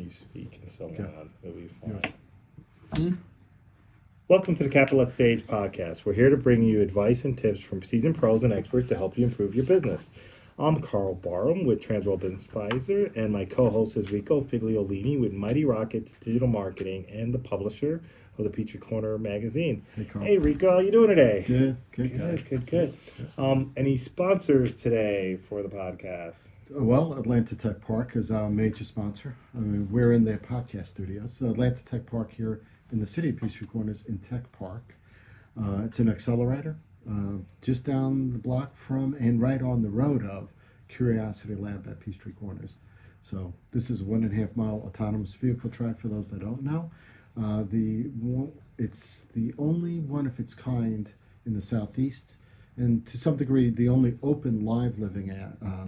you speak and so Okay. on. It'll be fine. Yes. Welcome to the Capitalist Stage podcast. We're here to bring you advice and tips from seasoned pros and experts to help you improve your business. I'm Karl with Transworld Business Advisor, and my co-host is Rico Figliolini with Mighty Rockets Digital Marketing and the publisher of the Petrie Corner magazine. Hey, Karl. Hey, Rico, how you doing today? Good, guys. Good. Any sponsors today for the podcast? Well, Atlanta Tech Park is our major sponsor. I mean, we're in their podcast studios. So Atlanta Tech Park here in the city of Petrie Corners in Tech Park. It's an accelerator just down the block from and right on the road of Curiosity Lab at Petrie Corners. So this is a 1.5 mile autonomous vehicle track for those that don't know. It's the only one of its kind in the Southeast, and to some degree the only open live living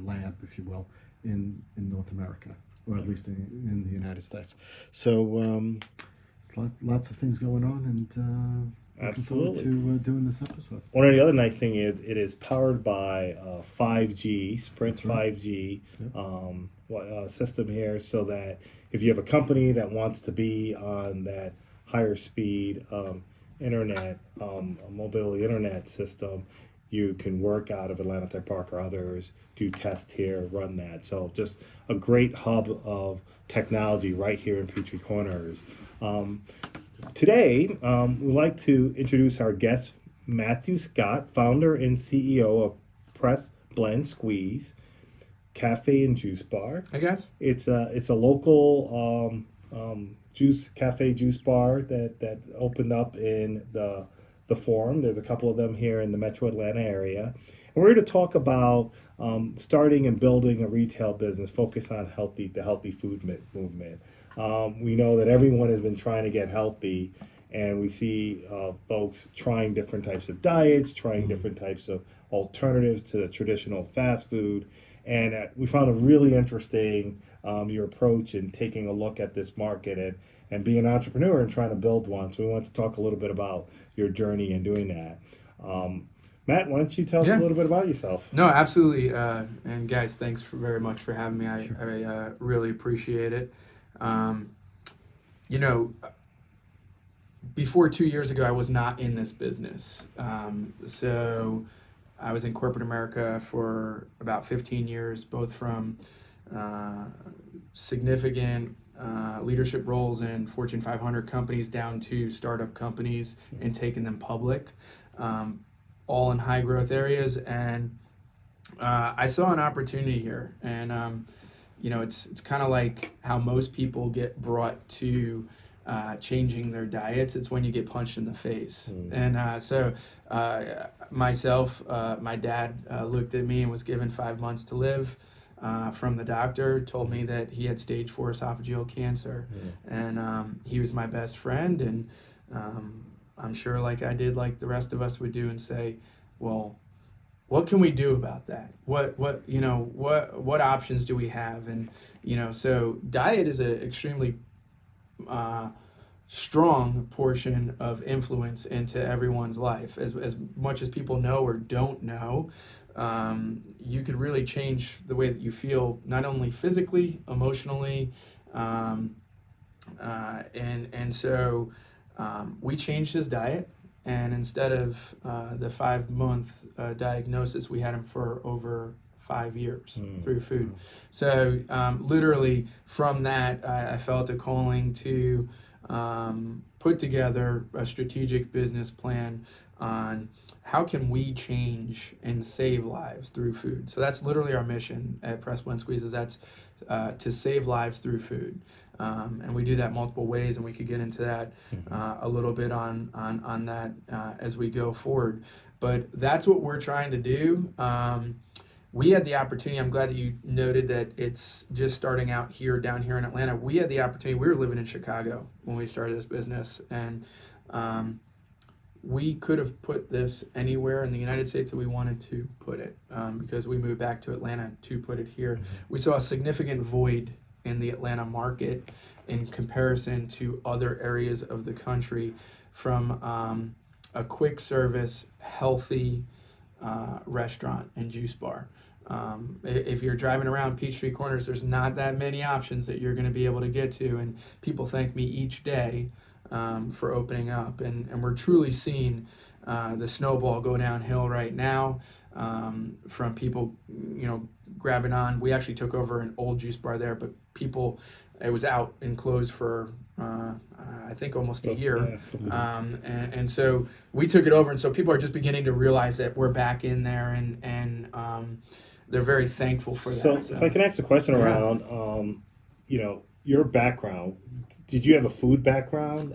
lab, if you will, in North America, or at least in the United States. So lots of things going on, and looking forward to doing this episode. One of the other nice thing is it is powered by 5G, Sprint 5G system here, so that if you have a company that wants to be on that higher speed internet, mobility internet system, you can work out of Atlanta Tech Park or others, do test here, run that. So just a great hub of technology right here in Petrie Corners. Today, we'd like to introduce our guest, Matthew Scott, founder and CEO of Press Blend Squeeze Cafe and Juice Bar. Hey guys. It's a local juice bar that opened up in the Forum. There's a couple of them here in the Metro Atlanta area. And we're here to talk about starting and building a retail business focused on the healthy food movement. We know that everyone has been trying to get healthy, and we see folks trying different types of diets, trying different types of alternatives to the traditional fast food. And we found it really interesting, your approach in taking a look at this market and being an entrepreneur and trying to build one. So we want to talk a little bit about your journey in doing that. Matt, why don't you tell us a little bit about yourself? No, absolutely. And guys, thanks very much for having me. I really appreciate it. Before 2 years ago, I was not in this business. So I was in corporate America for about 15 years, both from significant leadership roles in Fortune 500 companies down to startup companies and taking them public, all in high growth areas. And I saw an opportunity here. And, it's kind of like how most people get brought to changing their diets. It's when you get punched in the face. And so myself, my dad looked at me and was given 5 months to live from the doctor, told me that he had stage 4 esophageal cancer. And he was my best friend. And I'm sure like I did, like the rest of us would do, and say, well, what can we do about that? What options do we have? And, so diet is an extremely strong portion of influence into everyone's life. As much as people know or don't know, you could really change the way that you feel, not only physically, emotionally, and so we changed his diet. And instead of the 5-month diagnosis, we had him for over 5 years through food. So literally from that, I felt a calling to put together a strategic business plan on how can we change and save lives through food. So that's literally our mission at Press Blend Squeezes. That's to save lives through food. And we do that multiple ways, and we could get into that a little bit on that as we go forward. But that's what we're trying to do. We had the opportunity, I'm glad that you noted that it's just starting out down here in Atlanta. We had the opportunity, we were living in Chicago when we started this business, and we could have put this anywhere in the United States that we wanted to put it, because we moved back to Atlanta to put it here. We saw a significant void in the Atlanta market in comparison to other areas of the country from a quick service, healthy restaurant and juice bar. If you're driving around Peachtree Corners, there's not that many options that you're going to be able to get to, and people thank me each day for opening up, and we're truly seeing the snowball go downhill right now, from people, grabbing on. We actually took over an old juice bar there, but it was out and closed for I think almost a year. And so we took it over, and so people are just beginning to realize that we're back in there, and they're very thankful for that. So if I can ask a question around, your background, did you have a food background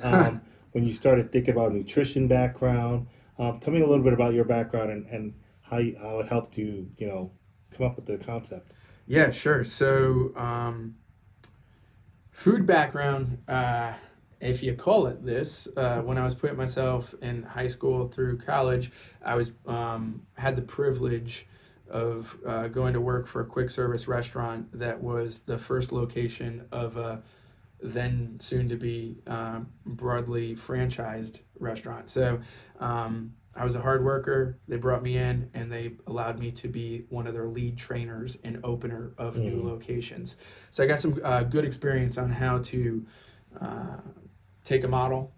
when you started thinking about nutrition background? Tell me a little bit about your background and how it helped you, come up with the concept. Yeah, sure. So food background, if you call it this, when I was putting myself in high school through college, I was had the privilege of going to work for a quick service restaurant that was the first location of a then soon to be broadly franchised restaurant. So I was a hard worker. They brought me in and they allowed me to be one of their lead trainers and opener of new locations. So I got some good experience on how to take a model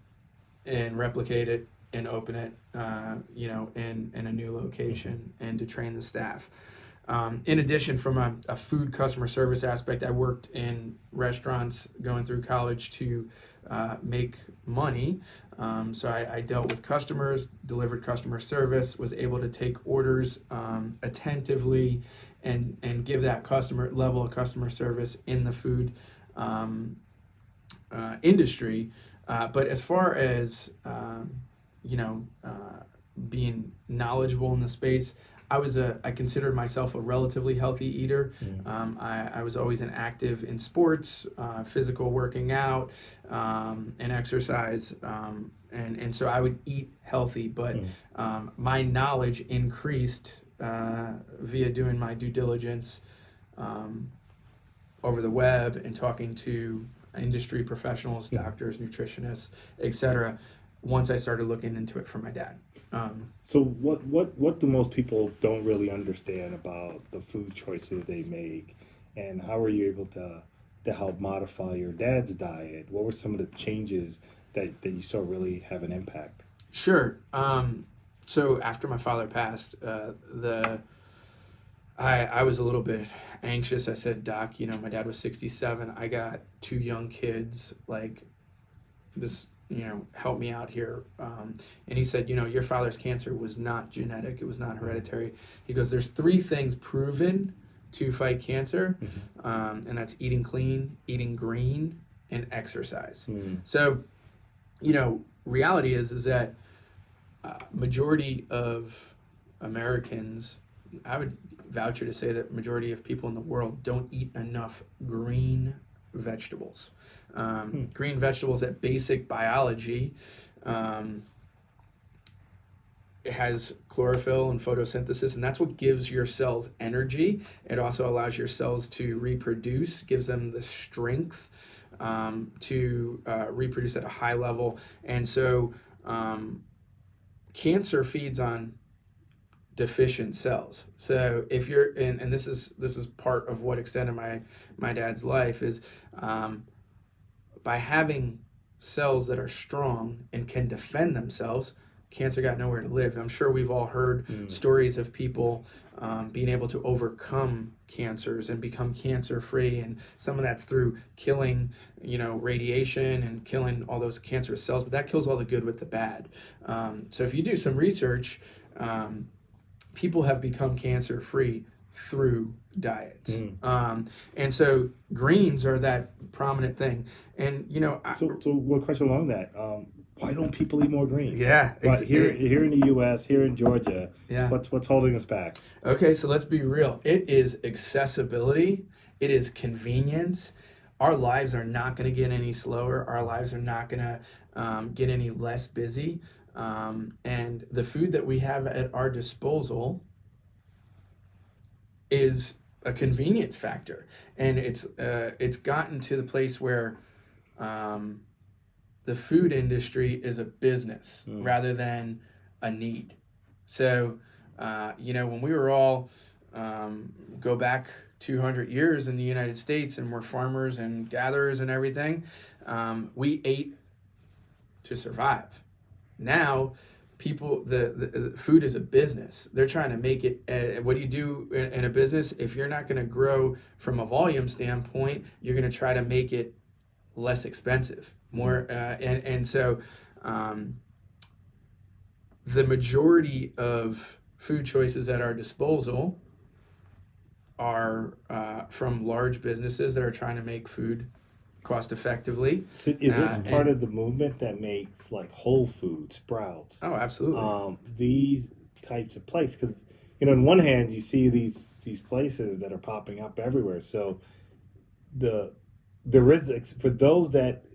and replicate it and open it, in a new location, and to train the staff. In addition, from a food customer service aspect, I worked in restaurants going through college to make money. So I dealt with customers, delivered customer service, was able to take orders attentively and give that customer level of customer service in the food industry. But as far as being knowledgeable in the space, I considered myself a relatively healthy eater. I was always an active in sports, physical working out, and exercise. And so I would eat healthy, but my knowledge increased via doing my due diligence over the web and talking to industry professionals, doctors, nutritionists, etc. once I started looking into it for my dad. So what do most people don't really understand about the food choices they make, and how were you able to help modify your dad's diet? What were some of the changes that you saw really have an impact? Sure. So after my father passed, I was a little bit anxious. I said, Doc, my dad was 67. I got 2 young kids. Like, this, help me out here. And he said, your father's cancer was not genetic. It was not hereditary. He goes, there's 3 things proven to fight cancer, and that's eating clean, eating green, and exercise. So, reality is that majority of Americans, I would voucher to say that majority of people in the world don't eat enough green vegetables. Green vegetables, at basic biology, it has chlorophyll and photosynthesis, and that's what gives your cells energy. It also allows your cells to reproduce, gives them the strength to reproduce at a high level. And so cancer feeds on deficient cells. So if you're and this is part of what extended my dad's life, is by having cells that are strong and can defend themselves, cancer got nowhere to live. I'm sure we've all heard stories of people being able to overcome cancers and become cancer-free, and some of that's through killing, radiation and killing all those cancerous cells, but that kills all the good with the bad. So if you do some research, people have become cancer-free through diets. And so greens are that prominent thing. And, So one question along that. Why don't people eat more greens? Yeah. Here in the U.S., here in Georgia, what's holding us back? Okay, so let's be real. It is accessibility. It is convenience. Our lives are not going to get any slower. Our lives are not going to get any less busy. And the food that we have at our disposal is a convenience factor. And it's gotten to the place where the food industry is a business rather than a need. So, when we were all go back 200 years in the United States and we're farmers and gatherers and everything, we ate to survive. Now, people, the food is a business. They're trying to make it. What do you do in a business? If you're not going to grow from a volume standpoint, you're going to try to make it less expensive, more, and so the majority of food choices at our disposal are from large businesses that are trying to make food cost effectively. So is this part and- of the movement that makes like Whole Foods, Sprouts, Oh, absolutely. these types of places? Because on one hand, you see these places that are popping up everywhere. So there is, for those that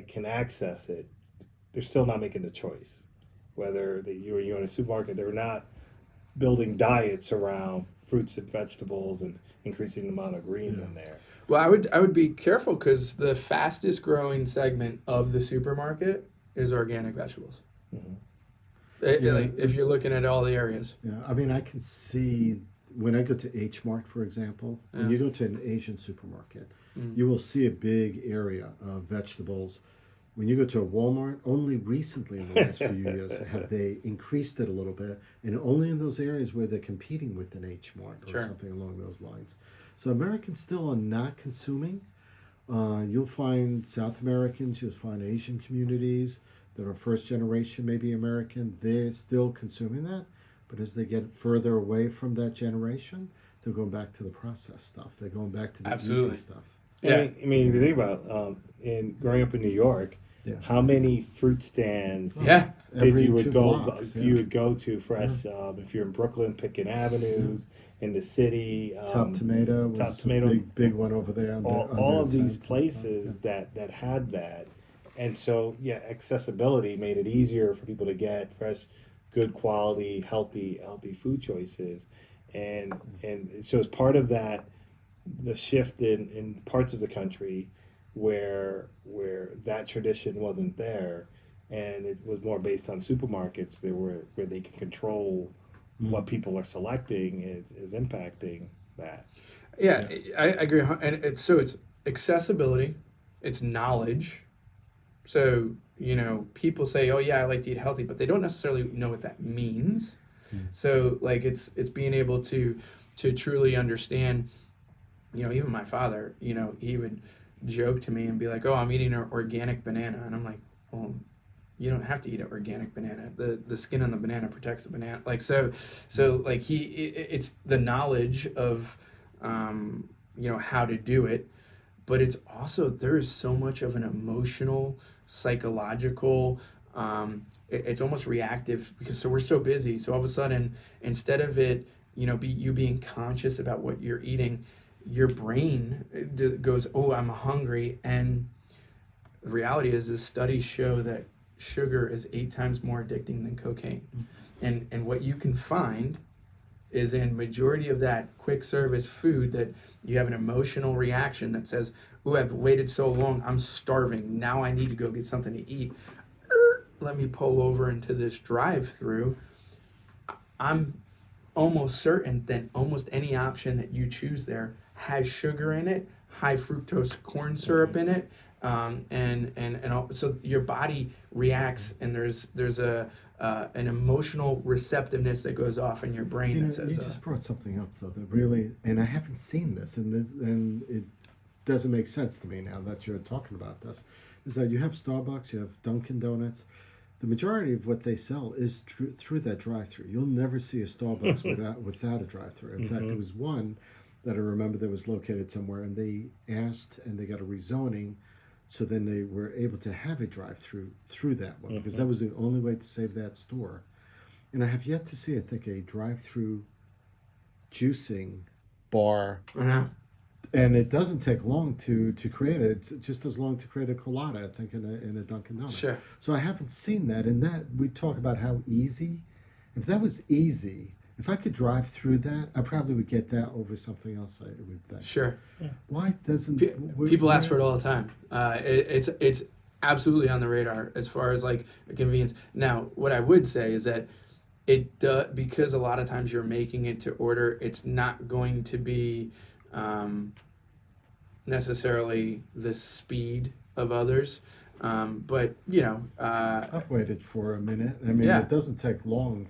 can access it, they're still not making the choice. Whether you're in a supermarket, they're not building diets around fruits and vegetables and increasing the amount of greens in there. Well, I would be careful because the fastest growing segment of the supermarket is organic vegetables. Like, if you're looking at all the areas. Yeah, I mean, I can see when I go to H Mart, for example, when you go to an Asian supermarket, you will see a big area of vegetables. When you go to a Walmart, only recently in the last few years have they increased it a little bit, and only in those areas where they're competing with an H Mart or something along those lines. So Americans still are not consuming. You'll find South Americans, you'll find Asian communities that are first generation, maybe American, they're still consuming that. But as they get further away from that generation, they're going back to the processed stuff. They're going back to the easy stuff. Yeah. I mean, if you think about in growing up in New York, how many fruit stands Every you would 2 go blocks, you would go to fresh if you're in Brooklyn, picking avenues in the city. Top Tomato was Top Tomato, big one over there. All of these places that had that, and so accessibility made it easier for people to get fresh, good quality, healthy food choices, and so as part of that, the shift in parts of the country where that tradition wasn't there, and it was more based on supermarkets where they can control what people are selecting is impacting that. Yeah, I agree. And it's accessibility, it's knowledge. So, people say, "Oh yeah, I like to eat healthy," but they don't necessarily know what that means. So, like, it's being able to truly understand. Even my father, he would joke to me and be like, "Oh, I'm eating an organic banana," and I'm like, "Well, you don't have to eat an organic banana. The skin on the banana protects the banana." Like so like it's the knowledge of how to do it, but it's also there is so much of an emotional, psychological. It's almost reactive because we're so busy. So all of a sudden, instead of it, you being conscious about what you're eating, your brain goes, "Oh, I'm hungry," and the reality is studies show that sugar is 8 times more addicting than cocaine. And what you can find is in majority of that quick service food that you have an emotional reaction that says, "Ooh, I've waited so long, I'm starving. Now I need to go get something to eat. Let me pull over into this drive-through." I'm almost certain that almost any option that you choose there has sugar in it, high fructose corn syrup in it, so your body reacts, and there's an emotional receptiveness that goes off in your brain that says. You just brought something up though that really, and I haven't seen this, and it doesn't make sense to me now that you're talking about this. Is that you have Starbucks, you have Dunkin' Donuts. The majority of what they sell is through that drive-through. You'll never see a Starbucks without a drive-through. In fact, there was one that I remember that was located somewhere, and they asked and they got a rezoning, so then they were able to have a drive-through through that one because that was the only way to save that store. And I have yet to see, I think, a drive-through juicing bar. And it doesn't take long to create it. It's just as long to create a colada, I think, in a Dunkin' Donuts. Sure. So I haven't seen that. And that we talk about how easy. If that was easy, if I could drive through that, I probably would get that over something else. I would think. Sure. Why doesn't people ask for it all the time? It's absolutely on the radar as far as like a convenience. Now, what I would say is that because a lot of times you're making it to order, it's not going to be necessarily the speed of others. But I've waited for a minute. I mean, yeah. it doesn't take long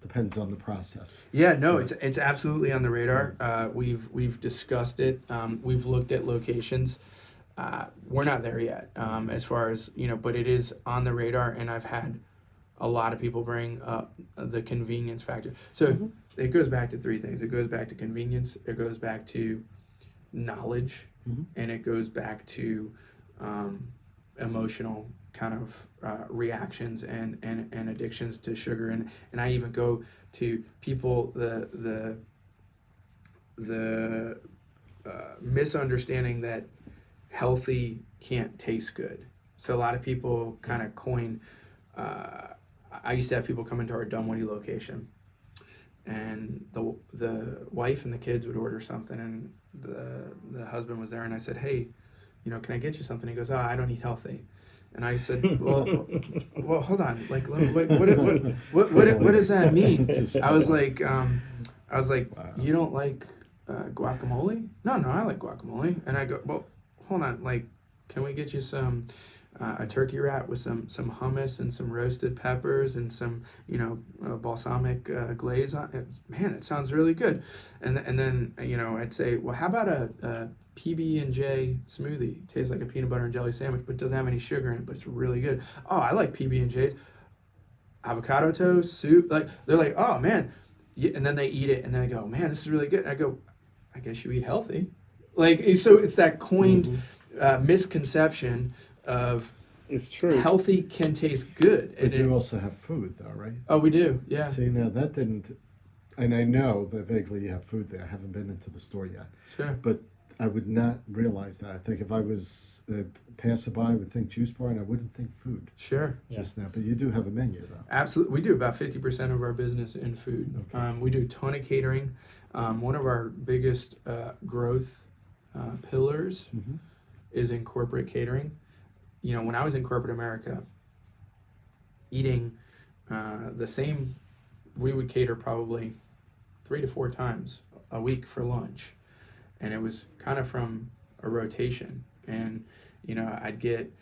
depends on the process. Yeah, no, So, it's absolutely on the radar. We've discussed it. We've looked at locations. We're not there yet, as far as but it is on the radar, and I've had a lot of people bring up the convenience factor. So it goes back to three things. It goes back to convenience. It goes back to knowledge, and it goes back to emotional kind of reactions and addictions to sugar, and I even go to people the misunderstanding that healthy can't taste good. So a lot of people kind of coin. I used to have people come into our Dunwoody location, and the wife and the kids would order something, and the husband was there, and I said, "Hey, can I get you something?" He goes, "Oh, I don't eat healthy." And I said, well, hold on. Like, what does that mean? I was like, wow. you don't like guacamole? No, I like guacamole. And I go, well, hold on. Like, can we get you some a turkey wrap with some hummus and some roasted peppers and some balsamic glaze on it? Man, it sounds really good. And then I'd say, well, how about a PB&J smoothie? Tastes like a peanut butter and jelly sandwich, but doesn't have any sugar in it, but it's really good. Oh, I like PB&J's. Avocado toast, soup. Like, they're like, oh man. And then they eat it and then they go, man, this is really good. And I go, I guess you eat healthy. Like, so it's that coined misconception of It's true. healthy can taste good. But you also have food, though, right? Oh, we do, yeah. See, now that didn't, and I know that vaguely you have food there. I haven't been into the store yet. Sure. But I would not realize that. I think if I was a passerby, I would think juice bar, and I wouldn't think food. Sure. Just now. But you do have a menu, though. Absolutely. We do about 50% of our business in food. Okay. We do a ton of catering. One of our biggest growth pillars is in corporate catering. When I was in corporate America, eating the same, we would cater probably 3 to 4 times a week for lunch. And it was kind of from a rotation. And, I'd get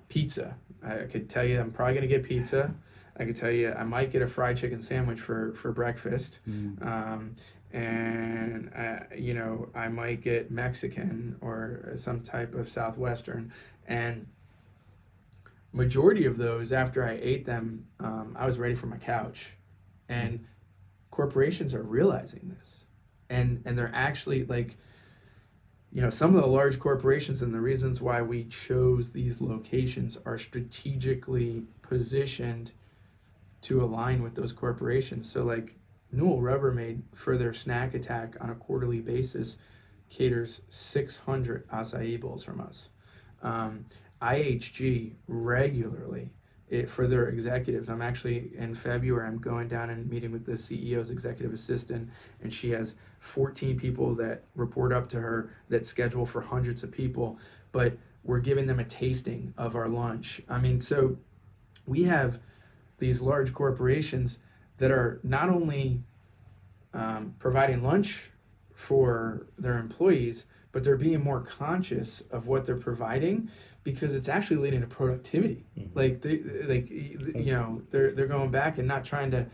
pizza. I could tell you I'm probably going to get pizza. I could tell you I might get a fried chicken sandwich for breakfast. And, I might get Mexican or some type of Southwestern. And majority of those, after I ate them, I was ready for my couch. And corporations are realizing this. And they're actually like, some of the large corporations, and the reasons why we chose these locations are strategically positioned to align with those corporations. So like Newell Rubbermaid, for their snack attack on a quarterly basis, caters 600 acai bowls from us. IHG regularly, for their executives. I'm actually, in February, I'm going down and meeting with the CEO's executive assistant, and she has 14 people that report up to her that schedule for hundreds of people, but we're giving them a tasting of our lunch. I mean, so we have these large corporations that are not only providing lunch for their employees, but they're being more conscious of what they're providing, because it's actually leading to productivity. Like they're going back and not trying to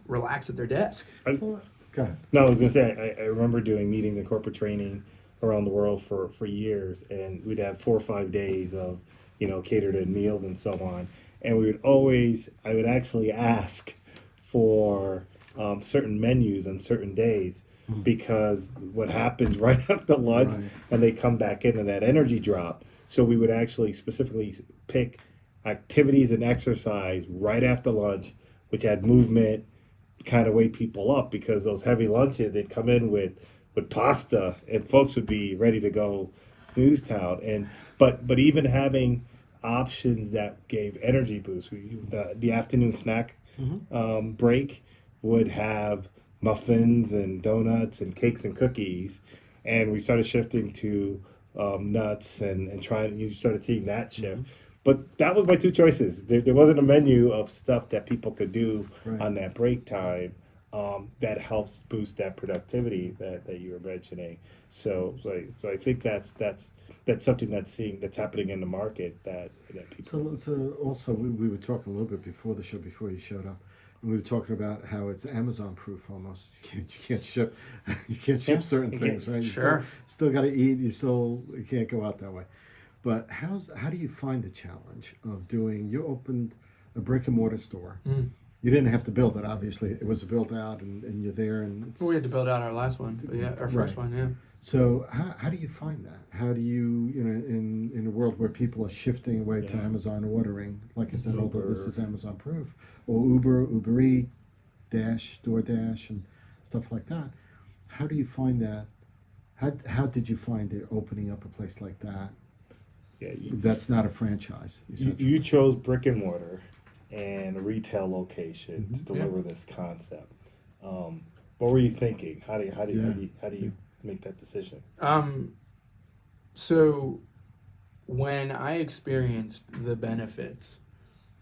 relax at their desk. Go ahead. No, I was gonna say I remember doing meetings and corporate training around the world for years, and we'd have 4 or 5 days of catered meals and so on, and I would actually ask for certain menus on certain days, because what happens right after lunch, Right. and they come back in and that energy drop. So we would actually specifically pick activities and exercise right after lunch, which had movement, kind of wake people up, because those heavy lunches, they'd come in with pasta, and folks would be ready to go snooze town. And but even having options that gave energy boosts, the afternoon snack break would have muffins and donuts and cakes and cookies, and we started shifting to nuts and trying. You started seeing that shift. But that was my two choices. There wasn't a menu of stuff that people could do Right. on that break time that helps boost that productivity that you were mentioning. So I think that's something that's happening in the market that people. So also we were talking a little bit before the show, before you showed up, and we were talking about how it's Amazon proof almost. You can't ship you can't ship Yeah, certain you things, can't- right? You Sure. still got to eat. You can't go out that way. But how do you find the challenge of doing? You opened a brick and mortar store. Mm. You didn't have to build it, obviously. It was built out, and you're there, and it's, Well, we had to build out our last one, but yeah, our first Right. one, yeah. So how do you find that? How do you in a world where people are shifting away to Yeah. Amazon ordering, like I said, although this Uber. is Amazon proof, or Uber Eats, DoorDash, and stuff like that. How do you find that? How did you find it opening up a place like that? Yeah, That's not a franchise. you chose brick and mortar and a retail location to Mhm. deliver this concept. What were you thinking? How do you make that decision? So when I experienced the benefits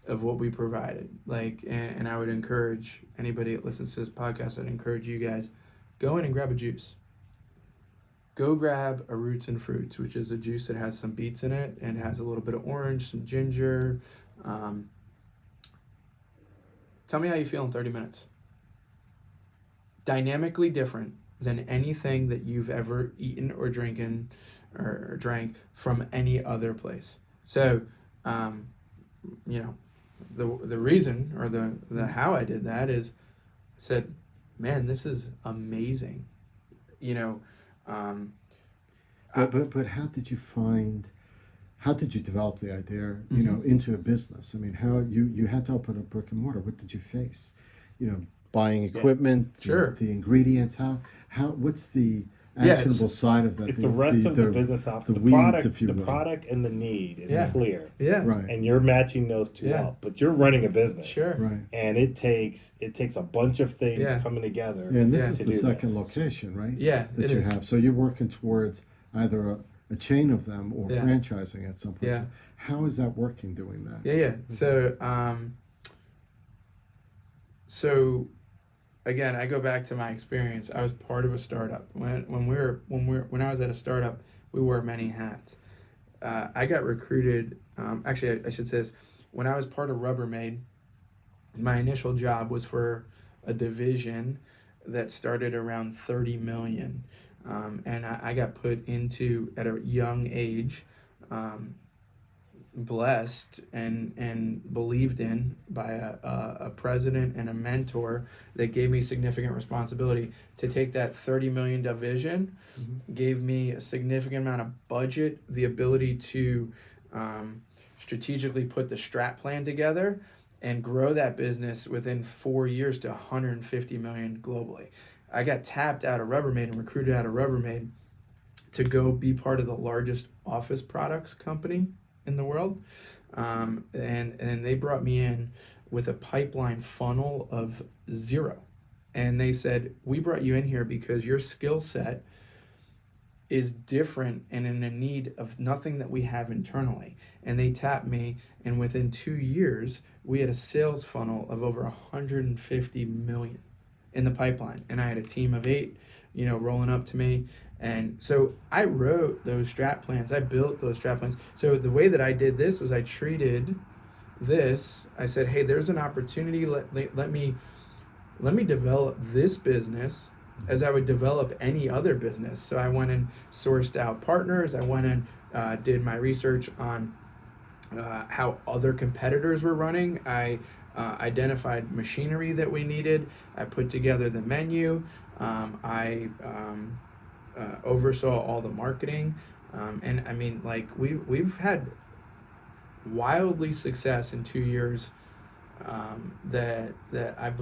of what we provided, and I would encourage anybody that listens to this podcast, I'd encourage you guys, go in and grab a juice. Go grab a Roots and Fruits, which is a juice that has some beets in it and has a little bit of orange, some ginger. Tell me how you feel in 30 minutes. Dynamically different than anything that you've ever eaten or drinking or drank from any other place. So, the reason or the how I did that is I said, man, this is amazing. But how did you develop the idea, Mhm. into a business? I mean, how you had to open a brick and mortar. What did you face? Buying equipment, Sure. the ingredients. What's the Yeah, actionable side of that? If the rest of the business the weeds, product, if you the will. product and the need is Yeah. clear, Yeah. Right, and you're matching those two Yeah. up, but you're running a business, Sure. right. and it takes a bunch of things Yeah. coming together. Yeah, and this Yeah. is to the do second that. location, right? Yeah, That it you is. have. So you're working towards either a chain of them or Yeah. franchising at some point. Yeah. So how is that working doing that? Yeah. So again, I go back to my experience. I was part of a startup. When I was at a startup, we wore many hats. I got recruited. Actually, I should say this. When I was part of Rubbermaid, my initial job was for a division that started around 30 million, and I got put into at a young age. Blessed and believed in by a president and a mentor that gave me significant responsibility to take that 30 million division, gave me a significant amount of budget, the ability to strategically put the strat plan together and grow that business within 4 years to 150 million globally. I got tapped out of Rubbermaid and recruited out of Rubbermaid to go be part of the largest office products company in the world, and they brought me in with a pipeline funnel of 0, and they said, we brought you in here because your skill set is different and in a need of nothing that we have internally. And they tapped me, and within 2 years we had a sales funnel of over 150 million in the pipeline, and I had a team of 8 rolling up to me. And so I wrote those strat plans. I built those strat plans. So the way that I did this was I treated this. I said, hey, there's an opportunity. Let me develop this business as I would develop any other business. So I went and sourced out partners. I went and did my research on how other competitors were running. I identified machinery that we needed. I put together the menu. I oversaw all the marketing, and I mean, we've had wildly success in 2 years, that I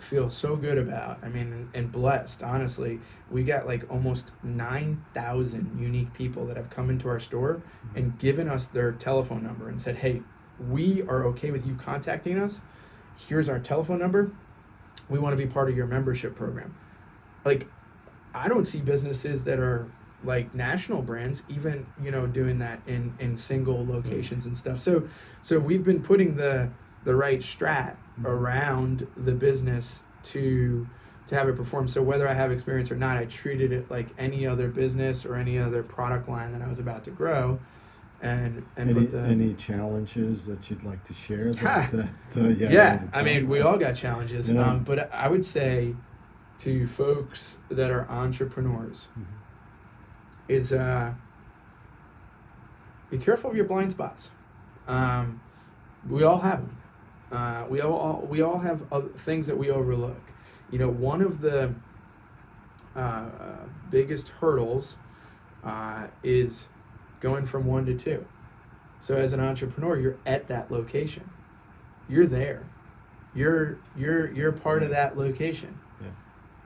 feel so good about. I mean, and blessed. Honestly, we got almost 9,000 unique people that have come into our store and given us their telephone number and said, "Hey, we are okay with you contacting us. Here's our telephone number. We want to be part of your membership program." I don't see businesses that are like national brands, even doing that in single locations and stuff. So we've been putting the right strat around the business to have it perform. So whether I have experience or not, I treated it like any other business or any other product line that I was about to grow, and any challenges that you'd like to share? Yeah, I mean, we all got challenges, Yeah. but I would say to folks that are entrepreneurs is be careful of your blind spots. We all have them. We all have things that we overlook. One of the biggest hurdles is going from 1 to 2. So as an entrepreneur, you're at that location. You're there. You're part of that location. Yeah.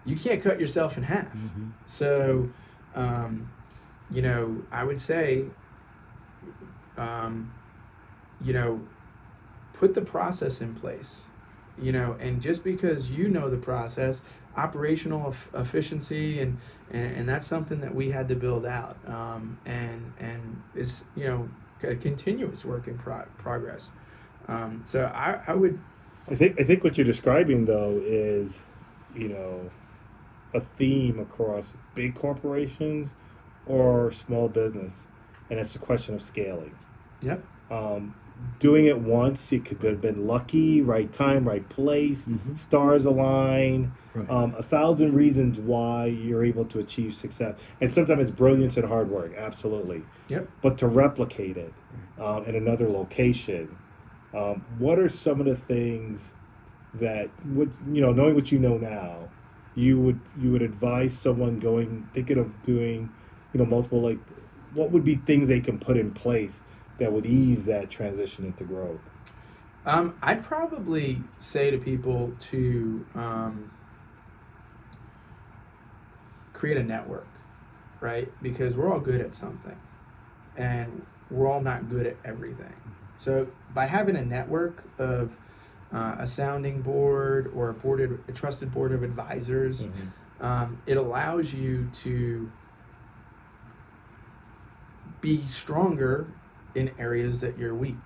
You can't cut yourself in half. So, I would say, put the process in place, and just because the process, operational efficiency, and that's something that we had to build out, and is, a continuous work in progress. So I would. I think what you're describing though is, a theme across big corporations or small business, and it's a question of scaling. Yep. Doing it once, you could have been lucky, right time, right place, stars align, Right. 1,000 reasons why you're able to achieve success. And sometimes it's brilliance and hard work, absolutely. Yep. But to replicate it in another location, what are some of the things that, knowing what you know now, you would advise someone thinking of doing, multiple, like, what would be things they can put in place that would ease that transition into growth? I'd probably say to people to create a network, right? Because we're all good at something, and we're all not good at everything. So by having a network of a sounding board or a trusted board of advisors, it allows you to be stronger in areas that you're weak.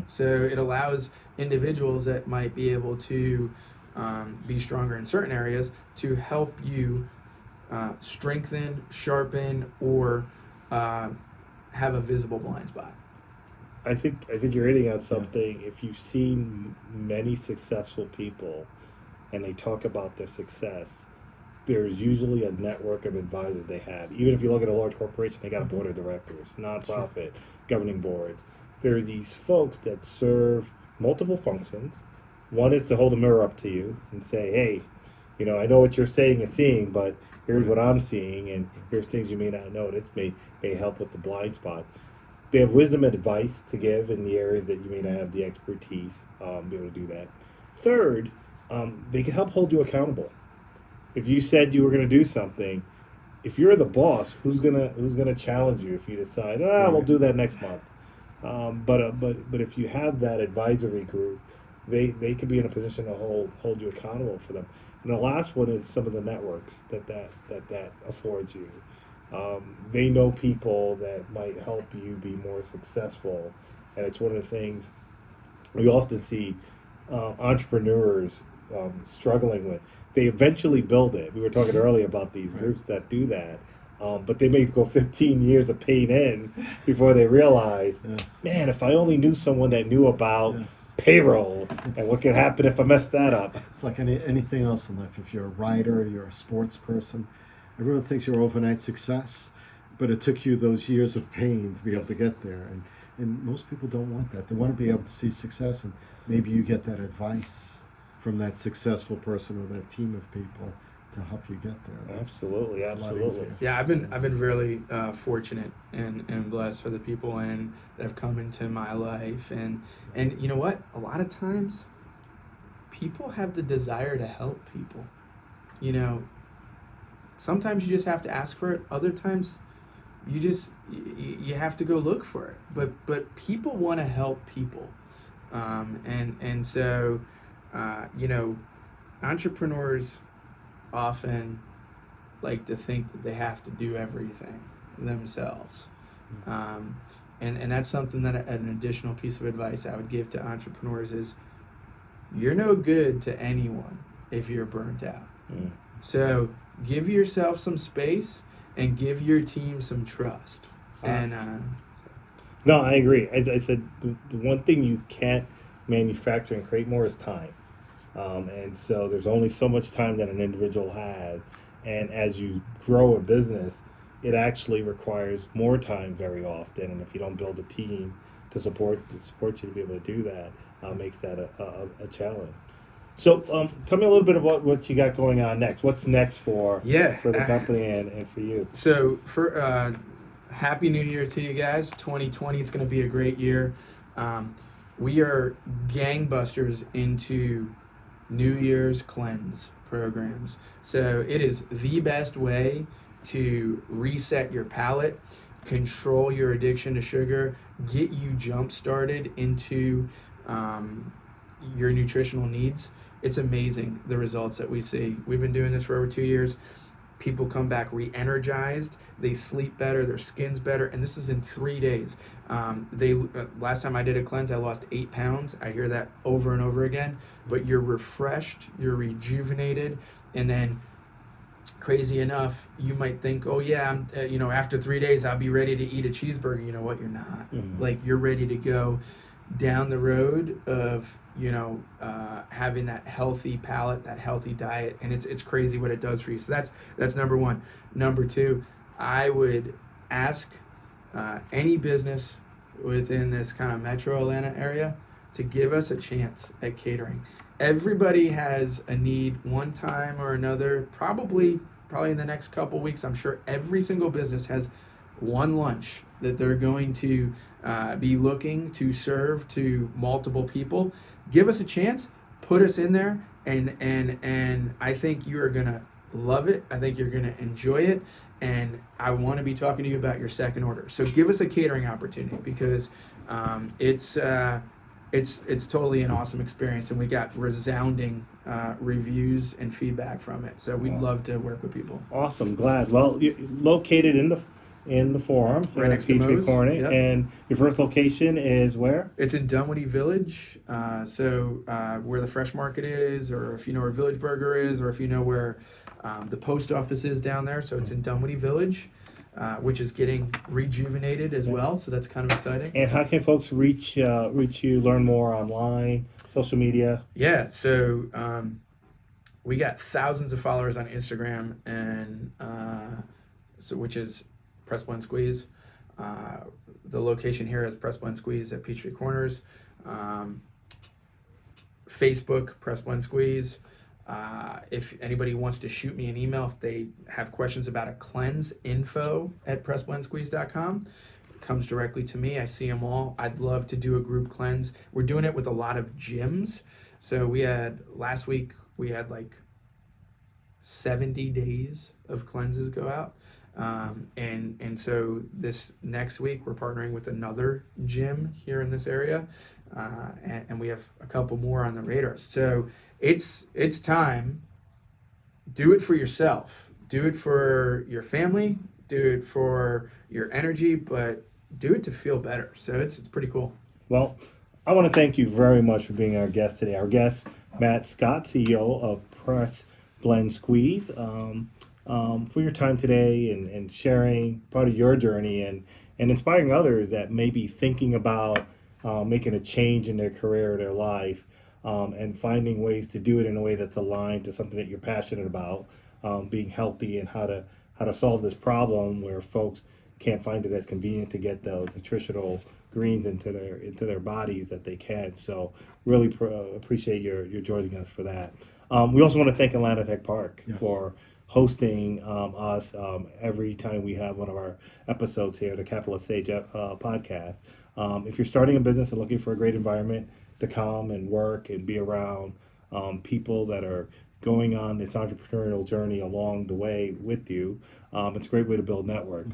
So it allows individuals that might be able to be stronger in certain areas to help you strengthen, sharpen, or have a visible blind spot. I think you're hitting on something. If you've seen many successful people and they talk about their success, there's usually a network of advisors they have. Even if you look at a large corporation, they got a board of directors, nonprofit, governing boards. There are these folks that serve multiple functions. One is to hold a mirror up to you and say, hey, I know what you're saying and seeing, but here's what I'm seeing, and here's things you may not notice, may help with the blind spot. They have wisdom and advice to give in the areas that you may not have the expertise, be able to do that. Third, they can help hold you accountable. If you said you were going to do something, if you're the boss, who's gonna challenge you if you decide, we'll do that next month? But if you have that advisory group, they can be in a position to hold you accountable for them. And the last one is some of the networks that affords you. They know people that might help you be more successful, and it's one of the things we often see entrepreneurs struggling with. They eventually build it. We were talking earlier about these groups that do that, but they may go 15 years of pain in before they realize, man, if I only knew someone that knew about payroll and what could happen if I messed that up. It's like anything else in life. If you're a writer, you're a sports person, everyone thinks you're overnight success, but it took you those years of pain to be able to get there. And most people don't want that. They want to be able to see success, and maybe you get that advice from that successful person or that team of people to help you get there. Absolutely. Yeah, I've been really fortunate and blessed for the people that have come into my life, and you know what? A lot of times, people have the desire to help people. Sometimes you just have to ask for it. Other times, you have to go look for it. But people want to help people, and so. Entrepreneurs often like to think that they have to do everything. themselves. And that's something that an additional piece of advice I would give to entrepreneurs is you're no good to anyone if you're burnt out. Mm. So give yourself some space and give your team some trust. And No, I agree. As I said, the one thing you can't manufacture and create more is time. And so there's only so much time that an individual has. And as you grow a business, it actually requires more time very often. And if you don't build a team to support you to be able to do that, makes that a challenge. So tell me a little bit about what you got going on next. What's next for the company and for you? So for Happy New Year to you guys. 2020, it's going to be a great year. We are gangbusters into New Year's cleanse programs. So it is the best way to reset your palate, control your addiction to sugar, get you jump started into your nutritional needs. It's amazing the results that we see. We've been doing this for over 2 years. People come back re-energized, they sleep better, their skin's better, and this is in 3 days. Last time I did a cleanse, I lost 8 pounds. I hear that over and over again, but you're refreshed, you're rejuvenated, and then crazy enough, you might think, oh yeah, after 3 days I'll be ready to eat a cheeseburger. You know what? You're not. Mm-hmm. Like, you're ready to go down the road of having that healthy palate, that healthy diet, and it's crazy what it does for you. So that's number one. Number two, I would ask any business within this kind of metro Atlanta area to give us a chance at catering. Everybody has a need one time or another, probably in the next couple weeks. I'm sure every single business has one lunch that they're going to be looking to serve to multiple people. Give us a chance, put us in there, and I think you are gonna love it. I think you're gonna enjoy it, and I want to be talking to you about your second order. So give us a catering opportunity because it's totally an awesome experience, and we got resounding reviews and feedback from it. So we'd love to work with people. Awesome, glad. Well, you're located in the Forum, right next to Peachtree Moe's. Corner, Yep. And your first location is where? It's in Dunwoody Village, where the Fresh Market is, or if you know where Village Burger is, or if you know where the post office is down there. So it's in Dunwoody Village, which is getting rejuvenated as well. So that's kind of exciting. And how can folks reach you, learn more online, social media? Yeah, so we got thousands of followers on Instagram, and which is Press Blend Squeeze. The location here is Press Blend Squeeze at Peachtree Corners. Facebook, Press Blend Squeeze. If anybody wants to shoot me an email, if they have questions about a cleanse, info@pressblendsqueeze.com. It comes directly to me. I see them all. I'd love to do a group cleanse. We're doing it with a lot of gyms. So last week, we had like 70 days of cleanses go out. And so this next week we're partnering with another gym here in this area, and we have a couple more on the radar. So it's time. Do it for yourself. Do it for your family. Do it for your energy, but do it to feel better. So it's pretty cool. Well, I want to thank you very much for being our guest today. Our guest, Matt Scott, CEO of Press Blend Squeeze. For your time today and sharing part of your journey and inspiring others that may be thinking about making a change in their career or their life, and finding ways to do it in a way that's aligned to something that you're passionate about, being healthy and how to solve this problem where folks can't find it as convenient to get the nutritional greens into their bodies that they can. So really appreciate your joining us for that. We also want to thank Atlanta Tech Park for hosting us every time we have one of our episodes here, the Capitalist Sage podcast. If you're starting a business and looking for a great environment to come and work and be around people that are going on this entrepreneurial journey along the way with you, it's a great way to build network.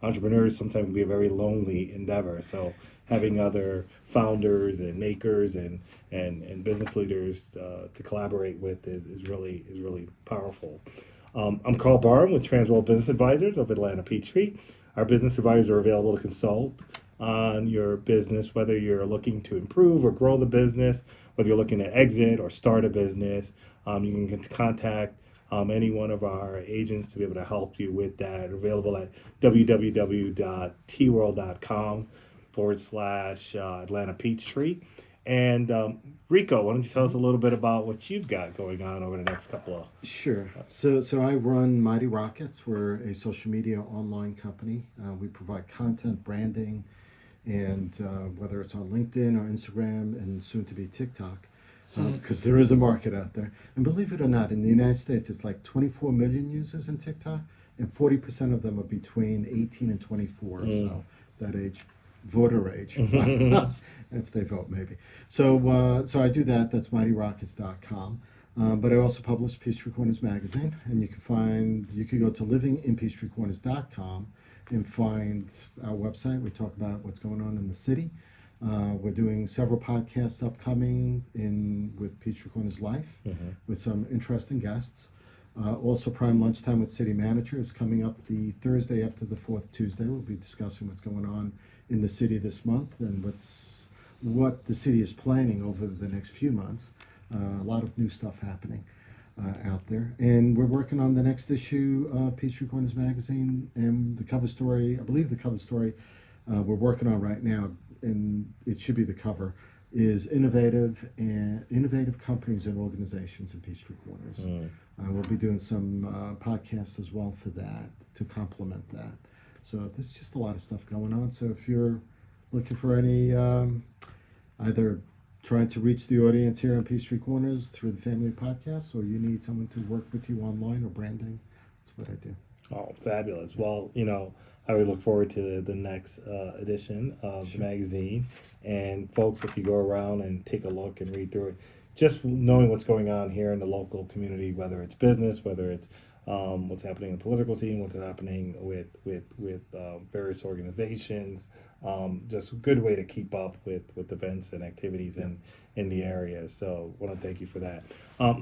Entrepreneurs sometimes can be a very lonely endeavor, so having other founders and makers and business leaders to collaborate with is really powerful. I'm Karl with Transworld Business Advisors of Atlanta Peachtree. Our business advisors are available to consult on your business, whether you're looking to improve or grow the business, whether you're looking to exit or start a business. You can contact any one of our agents to be able to help you with that. Available at www.tworld.com/Atlanta Peachtree. And Rico, why don't you tell us a little bit about what you've got going on over the next couple of... Sure. So I run Mighty Rockets. We're a social media online company. We provide content, branding, and whether it's on LinkedIn or Instagram and soon to be TikTok, because there is a market out there. And believe it or not, in the United States, it's like 24 million users in TikTok, and 40% of them are between 18 and 24, so that age, voter age, if they vote maybe. So I do that. That's mightyrockets.com. But I also publish Peachtree Corners magazine, and you can go to livinginpeachtreecorners.com and find our website. We talk about what's going on in the city. We're doing several podcasts upcoming with Peachtree Corners Life with some interesting guests. Also, Prime Lunchtime with City Manager is coming up the Thursday after the fourth Tuesday. We'll be discussing what's going on in the city this month and what the city is planning over the next few months. A lot of new stuff happening out there. And we're working on the next issue of Peachtree Corners magazine, and the cover story, I believe the cover story we're working on right now, and it should be the cover, is innovative companies and organizations in Peachtree Corners. We'll be doing some podcasts as well for that to complement that. So there's just a lot of stuff going on. So if you're looking for any either trying to reach the audience here on Peachtree Corners through the family podcast, or you need someone to work with you online or branding, that's what I do. Oh, fabulous. Well, I would look forward to the next edition of the magazine. And folks, if you go around and take a look and read through it, just knowing what's going on here in the local community, whether it's business, whether it's what's happening in the political scene, what's happening with various organizations, just a good way to keep up with events and activities in the area. So I want to thank you for that.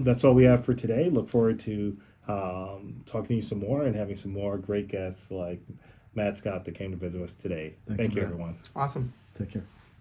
That's all we have for today. Look forward to talking to you some more and having some more great guests like Matt Scott that came to visit us today. Thank you, everyone. Awesome. Take care.